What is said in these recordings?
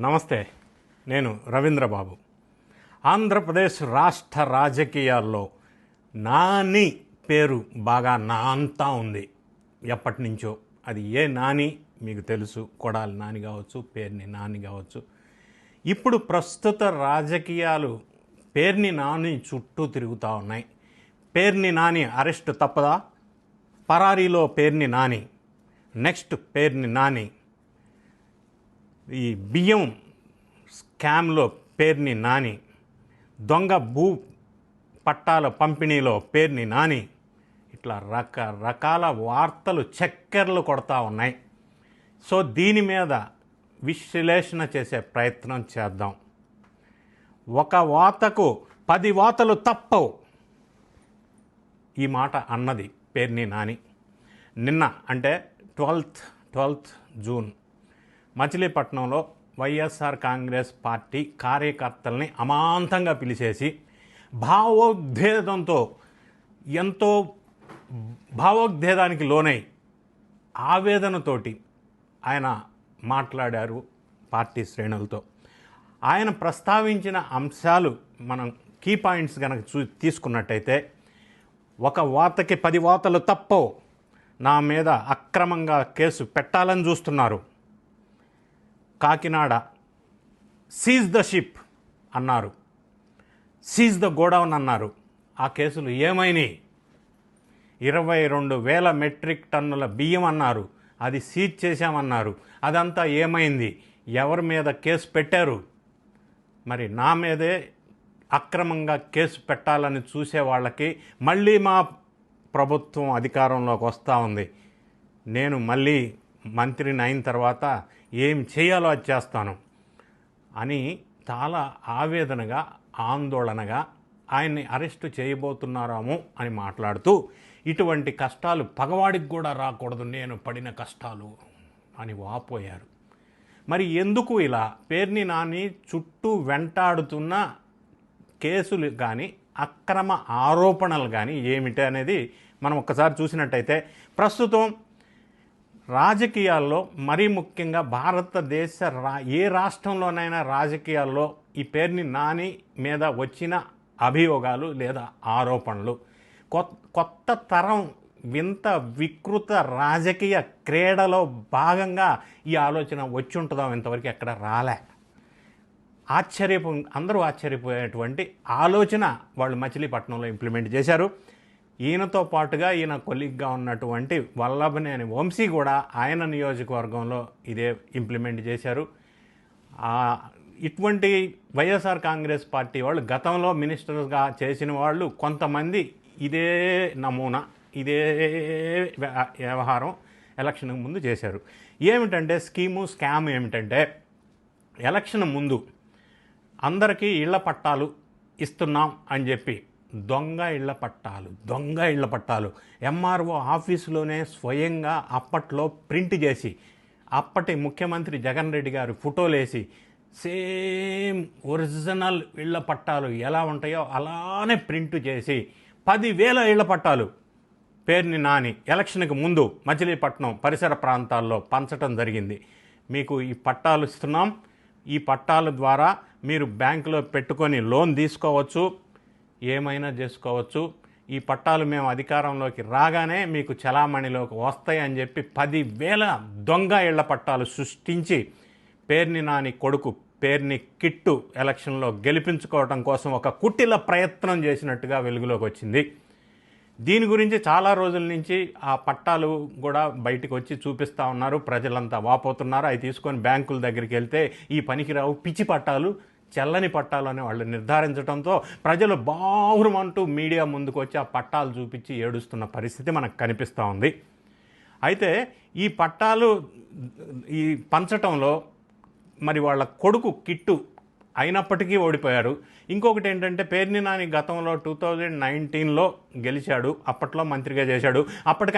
నమస్తే, నేను రవీంద్రబాబు. ఆంధ్రప్రదేశ్ రాష్ట్ర రాజకీయాల్లో నాని పేరు బాగా నాంతా ఉంది ఎప్పటి నుంచో. అది ఏ నాని మీకు తెలుసు, కొడాలి నాని కావచ్చు, పేర్ని నాని కావచ్చు. ఇప్పుడు ప్రస్తుత రాజకీయాలు పేర్ని నాని చుట్టూ తిరుగుతూ ఉన్నాయి. పేర్ని నాని అరెస్ట్ తప్పదా? పరారీలో పేర్ని నాని, నెక్స్ట్ పేర్ని నాని, ఈ బియ్యం స్కామ్లో పేర్ని నాని, దొంగ భూ పట్టాల పంపిణీలో పేర్ని నాని, ఇట్లా రకరకాల వార్తలు చక్కెర్లు కొడతా ఉన్నాయి. సో దీని మీద విశ్లేషణ చేసే ప్రయత్నం చేద్దాం. ఒక వాతకు 10 వాతలు తప్పవు, ఈ మాట అన్నది పేర్ని నాని. నిన్న అంటే 12th జూన్ మచిలీపట్నంలో వైఎస్ఆర్ కాంగ్రెస్ పార్టీ కార్యకర్తల్ని అమాంతంగా పిలిచేసి ఎంతో భావోద్వేదానికి లోనై ఆవేదనతోటి ఆయన మాట్లాడారు పార్టీ శ్రేణులతో. ఆయన ప్రస్తావించిన అంశాలు మనం కీ పాయింట్స్ కనుక తీసుకున్నట్టయితే, ఒక వాతకి 10 వాతలు తప్పవు, నా మీద అక్రమంగా కేసు పెట్టాలని చూస్తున్నారు, కాకినాడ సీజ్ ద షిప్ అన్నారు, సీజ్ ద గోడౌన్ అన్నారు. ఆ కేసులు ఏమైనాయి? 22,000 మెట్రిక్ టన్నుల బియ్యం అన్నారు, అది సీజ్ చేశామన్నారు. అదంతా ఏమైంది? ఎవరి మీద కేసు పెట్టారు? మరి నా మీదే అక్రమంగా కేసు పెట్టాలని చూసే వాళ్ళకి మళ్ళీ మా ప్రభుత్వం అధికారంలోకి వస్తూ ఉంది, నేను మళ్ళీ మంత్రిని అయిన తర్వాత ఏం చేయాలో అది చేస్తాను అని చాలా ఆవేదనగా, ఆందోళనగా ఆయన్ని అరెస్టు చేయబోతున్నారాము అని మాట్లాడుతూ, ఇటువంటి కష్టాలు పగవాడికి కూడా రాకూడదు, నేను పడిన కష్టాలు అని వాపోయారు. మరి ఎందుకు ఇలా పేర్ని నాని చుట్టూ వెంటాడుతున్న కేసులు కానీ, అక్రమ ఆరోపణలు కానీ ఏమిటి అనేది మనం ఒక్కసారి చూసినట్టయితే, ప్రస్తుతం రాజకీయాల్లో మరీ ముఖ్యంగా భారతదేశ ఏ రాష్ట్రంలోనైనా రాజకీయాల్లో ఈ పేర్ని నాని మీద వచ్చిన అభియోగాలు లేదా ఆరోపణలు కొత్త తరం వింత వికృత రాజకీయ క్రీడలో భాగంగా ఈ ఆలోచన వచ్చి ఉంటుందా? ఇంతవరకు ఎక్కడ రాలే. అందరూ ఆశ్చర్యపోయేటువంటి ఆలోచన వాళ్ళు మచిలీపట్నంలో ఇంప్లిమెంట్ చేశారు. ఈయనతో పాటుగా ఈయన కొలీగ్గా ఉన్నటువంటి వల్లభనేని వంశీ కూడా ఆయన నియోజకవర్గంలో ఇదే ఇంప్లిమెంట్ చేశారు. ఇటువంటి వైఎస్ఆర్ కాంగ్రెస్ పార్టీ వాళ్ళు గతంలో మినిస్టర్గా చేసిన వాళ్ళు కొంతమంది ఇదే నమూనా, ఇదే వ్యవహారం ఎలక్షన్కి ముందు చేశారు. ఏమిటంటే స్కామ్ ఏమిటంటే, ఎలక్షన్ ముందు అందరికీ ఇళ్ల పట్టాలు ఇస్తున్నాం అని చెప్పి దొంగ ఇళ్ల పట్టాలు ఎంఆర్ఓ ఆఫీసులోనే స్వయంగా అప్పట్లో ప్రింట్ చేసి, అప్పటి ముఖ్యమంత్రి జగన్ రెడ్డి గారు ఫోటోలేసి, సేమ్ ఒరిజినల్ ఇళ్ల పట్టాలు ఎలా ఉంటాయో అలానే ప్రింట్ చేసి 10,000 ఇళ్ల పట్టాలు పేర్ని నాని ఎలక్షన్కి ముందు మచిలీపట్నం పరిసర ప్రాంతాల్లో పంచటం జరిగింది. మీకు ఈ పట్టాలు ఇస్తున్నాం, ఈ పట్టాల ద్వారా మీరు బ్యాంకులో పెట్టుకొని లోన్ తీసుకోవచ్చు, ఏమైనా చేసుకోవచ్చు, ఈ పట్టాలు మేము అధికారంలోకి రాగానే మీకు చలామణిలోకి వస్తాయి అని చెప్పి 10,000 దొంగ ఇళ్ల పట్టాలు సృష్టించి పేర్ని నాని కొడుకు పేర్ని కిట్టు ఎలక్షన్లో గెలిపించుకోవడం కోసం ఒక కుటిల ప్రయత్నం చేసినట్టుగా వెలుగులోకి వచ్చింది. దీని గురించి చాలా రోజుల నుంచి ఆ పట్టాలు కూడా బయటకు వచ్చి చూపిస్తూ ఉన్నారు, ప్రజలంతా వాపోతున్నారు. అవి తీసుకొని బ్యాంకుల దగ్గరికి వెళ్తే ఈ పనికిరావు పిచ్చి పట్టాలు, చెల్లని పట్టాలు అని వాళ్ళు నిర్ధారించడంతో ప్రజలు బాహురమంటూ మీడియా ముందుకు వచ్చి ఆ పట్టాలు చూపించి ఏడుస్తున్న పరిస్థితి మనకు కనిపిస్తూ ఉంది. అయితే ఈ పట్టాలు ఈ పంచటంలో మరి వాళ్ళ కొడుకు కిట్టు అయినప్పటికీ ఓడిపోయారు. ఇంకొకటి ఏంటంటే, పేర్ని నాని గతంలో 2019లో గెలిచాడు, అప్పట్లో మంత్రిగా చేశాడు. అప్పటికి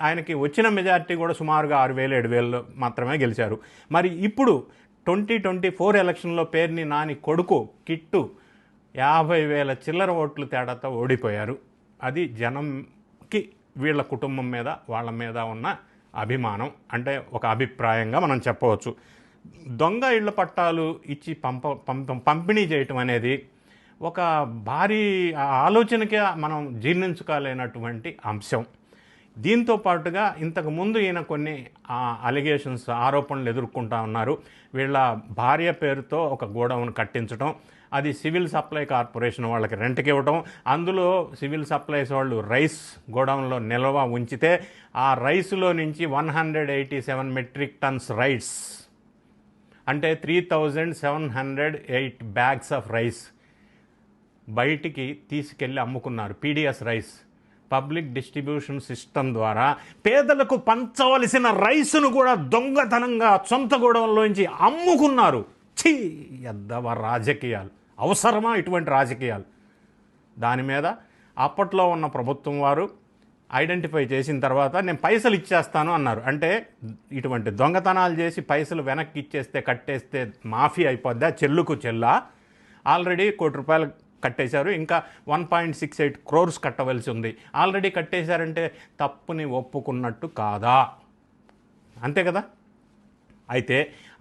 ఆయనకి వచ్చిన మెజారిటీ కూడా సుమారుగా 6,000-7,000 మాత్రమే గెలిచారు. మరి ఇప్పుడు 2024 ఎలక్షన్లో పేర్ని నాని కొడుకు కిట్టు 50,000 చిల్లర ఓట్లు తేడాతో ఓడిపోయారు. అది జనంకి వీళ్ళ కుటుంబం మీద, వాళ్ళ మీద ఉన్న అభిమానం, అంటే ఒక అభిప్రాయంగా మనం చెప్పవచ్చు. దొంగ ఇళ్ల పట్టాలు ఇచ్చి పంపిణీ చేయటం అనేది ఒక భారీ ఆలోచనకే మనం జీర్ణించుకోలేనటువంటి అంశం. దీంతో పాటుగా ఇంతకుముందు ఈయన కొన్ని అలిగేషన్స్, ఆరోపణలు ఎదుర్కొంటా ఉన్నారు. వీళ్ళ భార్య పేరుతో ఒక గోడౌన్ కట్టించడం, అది సివిల్ సప్లై కార్పొరేషన్ వాళ్ళకి రెంట్కి ఇవ్వడం, అందులో సివిల్ సప్లైస్ వాళ్ళు రైస్ గోడౌన్లో నిల్వ ఉంచితే ఆ రైస్లో నుంచి 187 మెట్రిక్ టన్స్ రైస్, అంటే 3708 బ్యాగ్స్ ఆఫ్ రైస్ బయటికి తీసుకెళ్ళి అమ్ముకున్నారు. PDS rice, public distribution system ద్వారా పేదలకు పంచవలసిన రైసును కూడా దొంగతనంగా సొంత గోడౌన్లోంచి అమ్ముకున్నారు. ఛీ, ఎద్దవ రాజకీయాలు! అవసరమా ఇటువంటి రాజకీయాలు? దాని మీద అప్పట్లో ఉన్న ప్రభుత్వం వారు ఐడెంటిఫై చేసిన తర్వాత నేను పైసలు ఇచ్చేస్తాను అన్నారు. అంటే ఇటువంటి దొంగతనాలు చేసి పైసలు వెనక్కి ఇచ్చేస్తే, కట్టేస్తే మాఫీ అయిపోద్దా? చెల్లుకు చెల్లా? ఆల్రెడీ ₹1,00,00,000 కట్టేశారు, ఇంకా 1.68 crores కట్టవలసి ఉంది. ఆల్రెడీ కట్టేశారంటే తప్పుని ఒప్పుకున్నట్టు కాదా? అంతే కదా. అయితే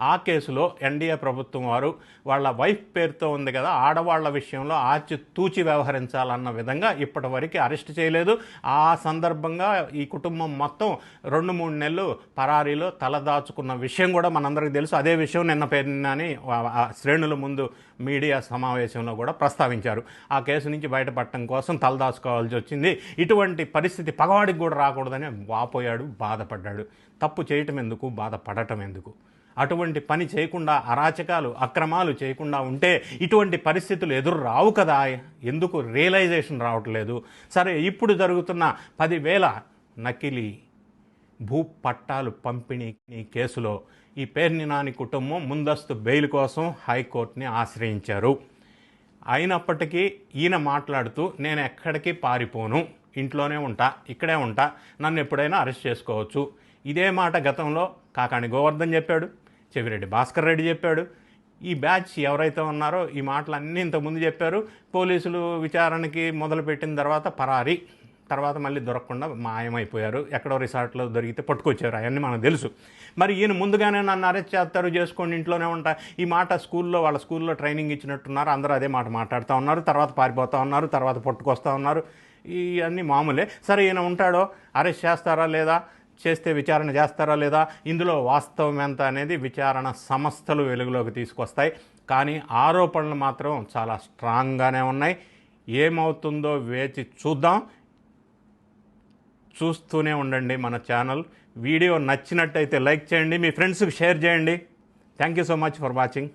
ఆ కేసులో ఎన్డీఏ ప్రభుత్వం వారు వాళ్ళ వైఫ్ పేరుతో ఉంది కదా, ఆడవాళ్ల విషయంలో ఆచితూచి వ్యవహరించాలన్న విధంగా ఇప్పటివరకు అరెస్ట్ చేయలేదు. ఆ సందర్భంగా ఈ కుటుంబం మొత్తం 2-3 నెలలు పరారీలో తలదాచుకున్న విషయం కూడా మనందరికీ తెలుసు. అదే విషయం నిన్న పేర్నని శ్రేణుల ముందు మీడియా సమావేశంలో కూడా ప్రస్తావించారు. ఆ కేసు నుంచి బయటపడటం కోసం తలదాచుకోవాల్సి వచ్చింది. ఇటువంటి పరిస్థితి పగవాడికి కూడా రాకూడదని వాపోయాడు, బాధపడ్డాడు. తప్పు చేయటం ఎందుకు, బాధపడటం ఎందుకు? అటువంటి పని చేయకుండా, అరాచకాలు, అక్రమాలు చేయకుండా ఉంటే ఇటువంటి పరిస్థితులు ఎదురు రావు కదా. ఎందుకు రియలైజేషన్ రావట్లేదు? సరే, ఇప్పుడు జరుగుతున్న 10,000 నకిలీ భూ పట్టాలు పంపిణీ కేసులో ఈ పేర్ని నాని కుటుంబం ముందస్తు బెయిల్ కోసం హైకోర్టుని ఆశ్రయించారు. అయినప్పటికీ ఈయన మాట్లాడుతూ, నేను ఎక్కడికి పారిపోను, ఇంట్లోనే ఉంటా, ఇక్కడే ఉంటా, నన్ను ఎప్పుడైనా అరెస్ట్ చేసుకోవచ్చు. ఇదే మాట గతంలో కాకాణి గోవర్ధన్ చెప్పాడు, చెవిరెడ్డి భాస్కర్ రెడ్డి చెప్పాడు. ఈ బ్యాచ్ ఎవరైతే ఉన్నారో ఈ మాటలన్నీ ఇంతకుముందు చెప్పారు. పోలీసులు విచారణకి మొదలుపెట్టిన తర్వాత పరారీ, తర్వాత మళ్ళీ దొరకకుండా మాయమైపోయారు. ఎక్కడో రిసార్ట్లో దొరికితే పట్టుకొచ్చారు. అవన్నీ మనకు తెలుసు. మరి ఈయన ముందుగానే నన్ను అరెస్ట్ చేస్తారు, చేసుకోండి, ఇంట్లోనే ఉంటా, ఈ మాట వాళ్ళ స్కూల్లో ట్రైనింగ్ ఇచ్చినట్టున్నారు. అందరూ అదే మాట మాట్లాడుతూ ఉన్నారు. తర్వాత పారిపోతూ ఉన్నారు, తర్వాత పట్టుకొస్తూ ఉన్నారు. ఇవన్నీ మామూలే. సరే, ఈయన ఉంటాడో, అరెస్ట్ చేస్తారా లేదా, చేస్తే విచారణ చేస్తారా లేదా, ఇందులో వాస్తవం ఎంత అనేది విచారణ సంస్థలు వెలుగులోకి తీసుకొస్తాయి. కానీ ఆరోపణలు మాత్రం చాలా స్ట్రాంగ్గానే ఉన్నాయి. ఏమవుతుందో వేచి చూద్దాం. చూస్తూనే ఉండండి మన ఛానల్. వీడియో నచ్చినట్టయితే లైక్ చేయండి, మీ ఫ్రెండ్స్కి షేర్ చేయండి. Thank you so much for watching.